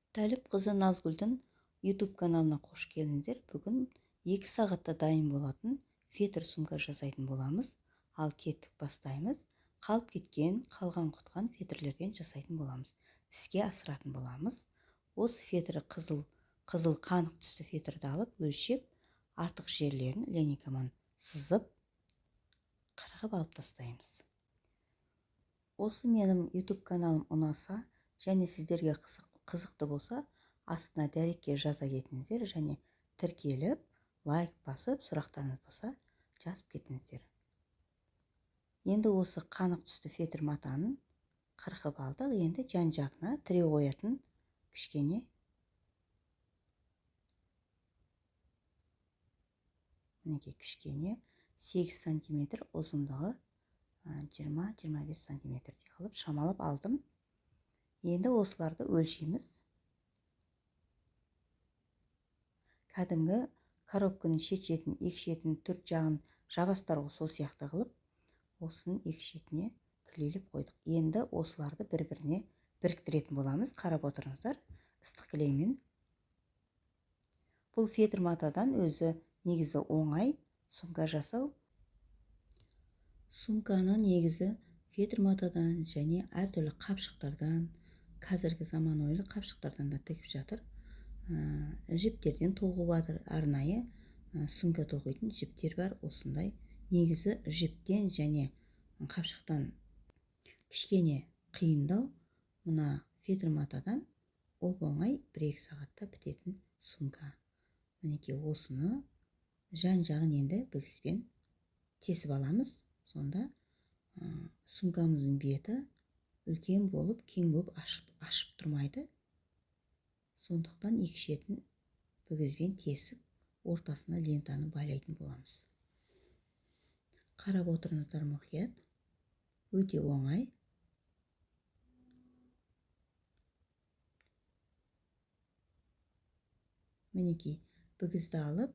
Тәліп қызы Назгүлдің YouTube каналына қош келдіңдер. Бүгін 2 сағатта дайын болатын фетр сумка жасайтын боламыз. Ал кеттік бастаймыз. Қалып кеткен, қалған құтқан фетрлерден жасайтын боламыз. Іске асыратын боламыз. Осы фетрі қызыл қанық түсті фетрді алып, өлшеп, артық жерлерін линейкамен сызып, қырғып алып тастаймыз. Осы менің YouTube каналым ұнаса, және сіздерге қызықты болса, астына дәрекке жаза кетіңіздер, және тіркеліп, лайк басып, сұрақтарыңыз болса, жазып кетіңіздер. Енді осы қанық түсті фетр матанын қырқып алдық. Енді жан-жағына тіре қоятын кішкене мінекей кішкене 8 сантиметр ұзындығы 20-25 сантиметрдей қылып шамалап алдым. Енді осыларды өлшейміз. Кәдімгі коробканың екі шетін, төрт жағын жабастарға сол сияқты қылып, осының екі шетіне клейлеп қойдық. Енді осыларды бір-біріне біріктіретін боламыз. Қарап отырыңыздар, ыстық клеймен. Бұл фетр матадан өзі негізі оңай сумка жасау. Сумканы негізі фетр матадан және әртүрлі қапшықтардан, қазіргі заманауи қапшықтардан да тігіп жатыр. Жіптерден тоғып жатыр. Арнайы сумка тоқитын жіптер бар. Осындай негізі жіптен және қапшықтан кішкене қиындау. Мына фетр матадан оп-оңай 1-2 сағатта бітетін сумка. Мінекей осыны жан-жағын енді бігізбен тесіп аламыз. Сонда сумкамыздың беті үлкен болып, кең болып ашып тұрмайды. Сондықтан екі шетін бігізбен тесіп, ортасына лентаны байлайтын боламыз. Қарап отырыңыздар мұқият. Өте оңай. Мінекей бігізді алып,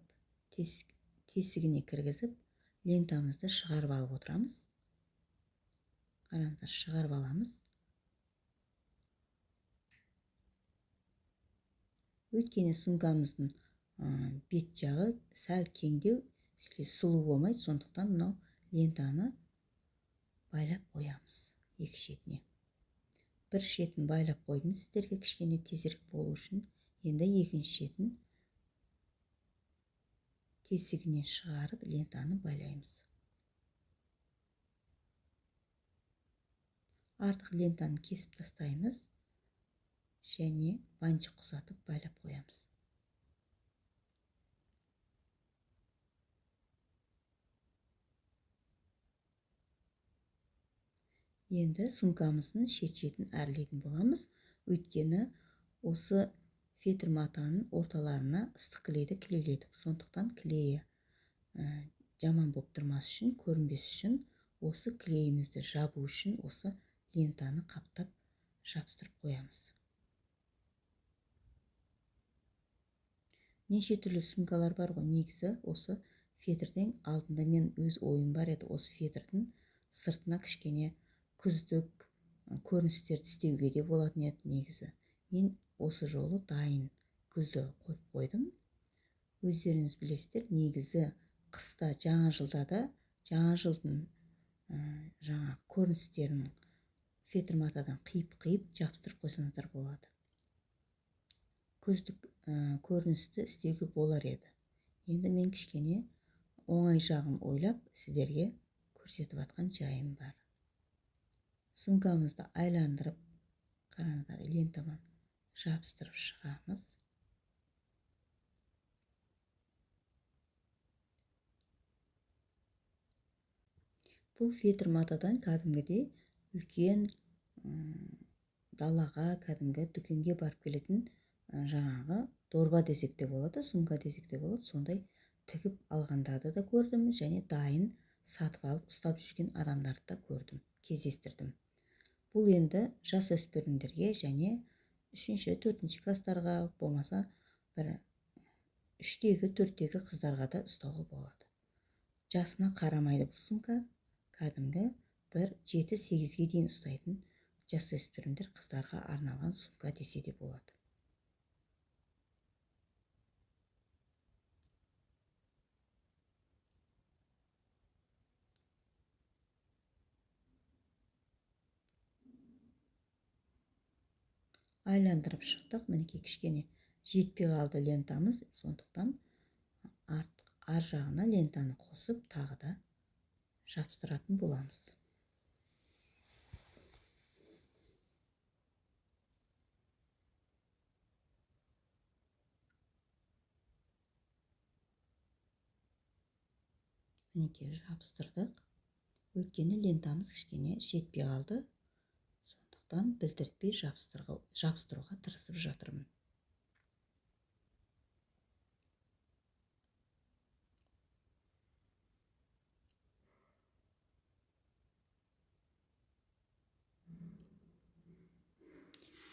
тесігіне кіргізіп, лентамызды шығарып алып отырамыз. Қараңыздар, шығарып аламыз. Өйткені сумкамыздың бет жағы сәл кеңдеу, сұлу болмайды, сондықтан мынау лентаны байлап қоямыз екі шетіне. Бір шетін байлап қойдым сіздерге кішкене тезірек болу үшін. Енді екінші шетін тесігіне шығарып лентаны байлаймыз. Артық лентаны кесіп тастаймыз және бантик ұзатып байлап қоямыз. Енді сумкамыздың шет-шетін әрлейтін боламыз. Өйткені осы фетр матаның орталарына ыстық клейді клейледік. Сондықтан клейі жаман болып тұрмас үшін, көрінбес үшін, осы клейімізді жабу үшін осы лентаны қаптап жабыстырып қоямыз. Неше түрлі сумкалар бар ғой. Негізі осы фетрдің алдында мен өз ойым бар еді. Осы фетрдің сыртына кішкене күздік көріністерді істеуге де болатын еді негізі. Мен осы жолы дайын гүлді қойып қойдым. Өздеріңіз білесіздер, негізі қыста жаңа жылда да жаңа жылдың жаңа көріністерін фетр матадан қиып жабыстырып қойсаңыздар болады. Күздік көріністі істеуге болар еді. Енді мен кішкене оңай жағын ойлап сіздерге көрсетіп жатқан жайым бар. Сумкамызды айландырып, қараңыздар, лентамен жабыстырып шығамыз. Бұл фетр матадан кәдімгідей үлкен далаға, кәдімгі дүкенге барып келетін жаңағы дорба десек те болады, сумка десек те болады. Сондай тігіп алғандарды да көрдім, және дайын сатып алып ұстап жүрген адамдарды да көрдім, кездестірдім. Бұл енді жас өспірімдерге және 3-4 кластарға, болмаса бір 3-4 қыздарға да ұстауға болады. Жасына қарамайды бұл сумка. Кәдімгі бір 7-8-ге дейін ұстайтын жас өспірімдер қыздарға арналған сумка десе де болады. айландырып шықтық. Мінекей кішкене жетпей қалды лентамыз, сондықтан ар жағына лентаны қосып тағы да жапсыратын боламыз. Мінекей жабыстырдық. Өйткені лентамыз кішкене жетпей қалды. Сондықтан білдіртпей жабыстыруға тырысып жатырмын.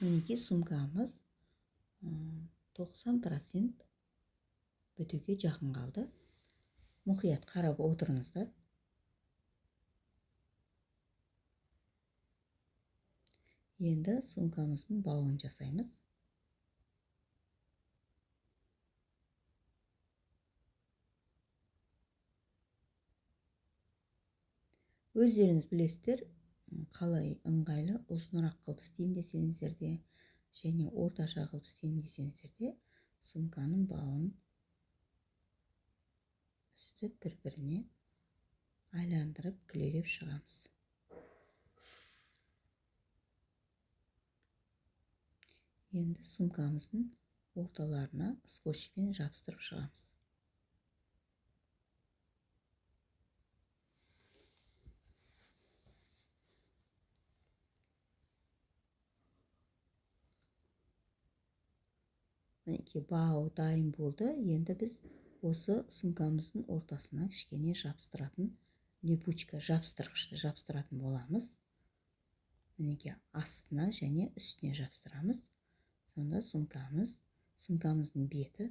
Мінекей сумкамыз 90% бітуге жақын қалды. Мұқият қарап отырыңыздар. Енді сумкамыздың бауын жасаймыз. Өздеріңіз білесіздер, қалай ыңғайлы, ұзынырақ қылып істейін десеңіздер де, және орташа қылып істейін десеңіздер де, сумканың бауын үстіп бір-біріне айландырып кілелеп шығамыз. Енді сумкамыздың орталарына скотчпен жабыстырып шығамыз. Мінекей бауы дайын болды. Енді біз осы сумкамыздың ортасына кішкене жабыстыратын липучка жабыстырғышты жабыстыратын боламыз. Мінекей астына және үстіне жабыстырамыз. Сонда сумкамыздың беті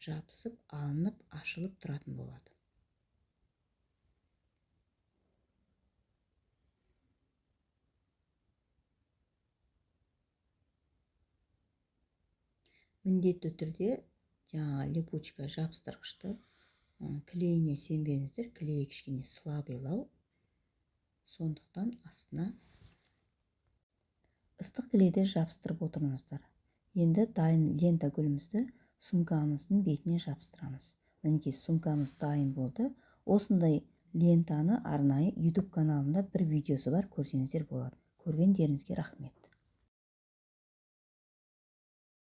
жабысып, алынып, ашылып тұратын болады. Міндетті түрде жаңа липучка жабыстырғышты клейіне сенбеңіздер. Клей кішкене слабыйлау. Сондықтан астына ыстық клейді жабыстырып отырыңыздар. Енді дайын лента гүлімізді сумкамыздың бетіне жабыстырамыз. Мінекей сумкамыз дайын болды. Осындай лентаны арнайы YouTube каналында бір видеосы бар, көрсеңіздер болады. Көргендеріңізге рахмет.